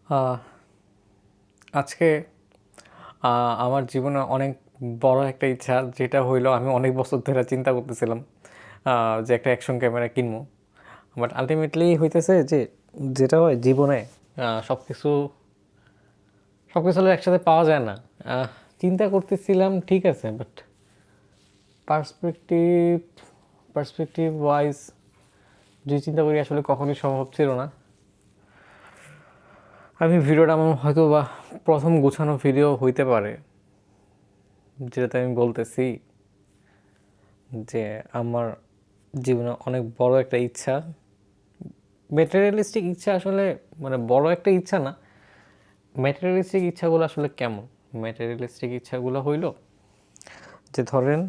আহ, আজকে আমার জীবনে অনেক বড় একটা ইচ্ছা, যেটা হইলো আমি অনেক বছর ধরে চিন্তা করতেছিলাম যে একটা অ্যাকশন ক্যামেরা কিনবো। বাট আলটিমেটলি হইতেছে যে যেটা হয় জীবনে সব কিছু সব কিছু একসাথে পাওয়া যায় না। আহ, চিন্তা করতেছিলাম ঠিক আছে, বাট পার্সপেক্টিভ পার্সপেক্টিভ ওয়াইজ যে চিন্তা করি আসলে কখনোই সম্ভব ছিল না। আমি ভিডিওটা আমার হয়তো বা প্রথম গোছানো ভিডিও হইতে পারে, যেটাতে আমি বলতেছি যে আমার জীবনে অনেক বড় একটা ইচ্ছা, ম্যাটেরিয়ালিস্টিক ইচ্ছা আসলে, মানে বড় একটা ইচ্ছা না। ম্যাটেরিয়ালিস্টিক ইচ্ছাগুলো আসলে কেমন? ম্যাটেরিয়ালিস্টিক ইচ্ছাগুলো হইল যে ধরেন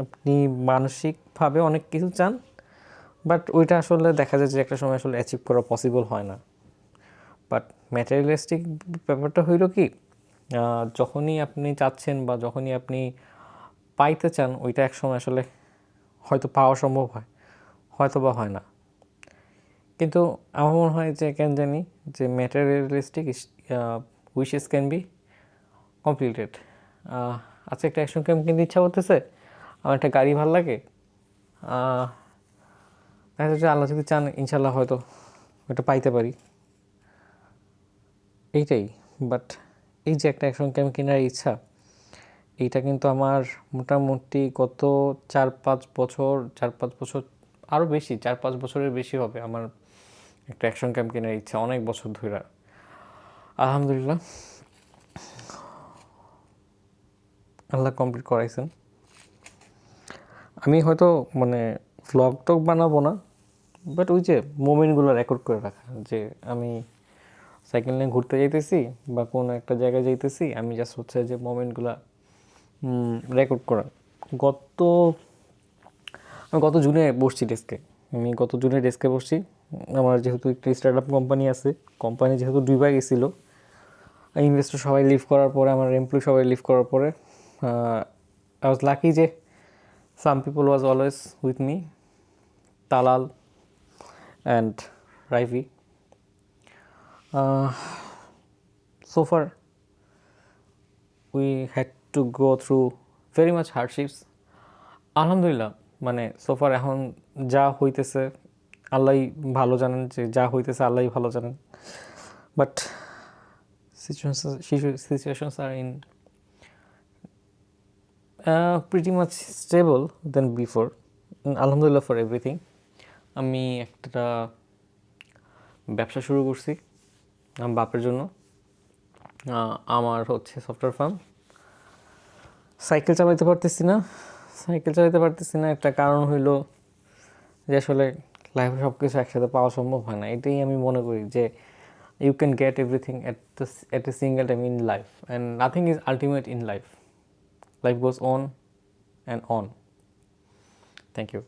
আপনি মানসিকভাবে অনেক কিছু চান, বাট ওইটা আসলে দেখা যায় যে একটা সময় আসলে অ্যাচিভ করা পসিবল হয় না। বাট ম্যাটেরিয়ালিস্টিক ব্যাপারটা হইল কি, যখনই আপনি চাচ্ছেন বা যখনই আপনি পাইতে চান, ওইটা এক সময় আসলে হয়তো পাওয়া সম্ভব হয়, হয়তো বা হয় না। কিন্তু আমার মনে হয় যে কেন জানি যে materialistic wishes can be completed. আচ্ছা, একটা অ্যাকশন ক্যাম্প কিনতে ইচ্ছা করতেছে, আমার একটা গাড়ি ভাল লাগে, দেখা যাচ্ছে আল্লাহ যদি চান ইনশাল্লাহ হয়তো ওটা পাইতে পারি, এইটাই। বাট এই যে একটা অ্যাকশন ক্যাম্প কেনার ইচ্ছা, এইটা কিন্তু আমার মোটামুটি গত 4-5 বছর, 4-5 বছর, আরও বেশি, 4-5 বছরের বেশি হবে আমার একটা অ্যাকশন ক্যাম্প কেনার ইচ্ছা, অনেক বছর ধরে। আলহামদুলিল্লাহ আল্লাহ কমপ্লিট করাইছেন। আমি হয়তো মানে ভ্লগ টক বানাবো না, বাট ওই যে মোমেন্টগুলো রেকর্ড করে রাখা, যে আমি সাইকেল নিয়ে ঘুরতে যাইতেছি বা কোনো একটা জায়গায় যাইতেছি, আমি জাস্ট হচ্ছে যে মোমেন্টগুলো রেকর্ড করা। গত আমি গত জুনে বসছি ডেস্কে, আমি গত জুনে ডেস্কে বসছি। আমার যেহেতু একটি স্টার্ট আপ কোম্পানি আছে, কোম্পানি যেহেতু ডুবাই গেছিলো, ইনভেস্টর সবাই লিভ করার পরে, আমার এমপ্লয়ি সবাই লিভ করার পরে, আই ওয়াজ লাকি যে some people was always with me, Talal and রাইভি। So far we had to go through very much hardships. আলহামদুলিল্লাহ, মানে সোফার এখন যা হইতেছে আল্লাহই ভালো জানেন, যে যা হইতেছে আল্লাহই ভালো জানেন। But situations are in pretty much stable than before. আলহামদুলিল্লাহ ফর এভরিথিং। আমি একটা ব্যবসা শুরু করছি আমার বাপের জন্য। আমার হচ্ছে সফটওয়্যার ফার্ম। সাইকেল চালাতে পারতেছি না, সাইকেল চালাতে পারতেছি না একটা কারণ হইল যে আসলে লাইফে সব কিছু একসাথে পাওয়া সম্ভব হয় না। এটাই আমি মনে করি যে you can get everything at a single time in life, and nothing is ultimate in life. Life goes on and on. Thank you.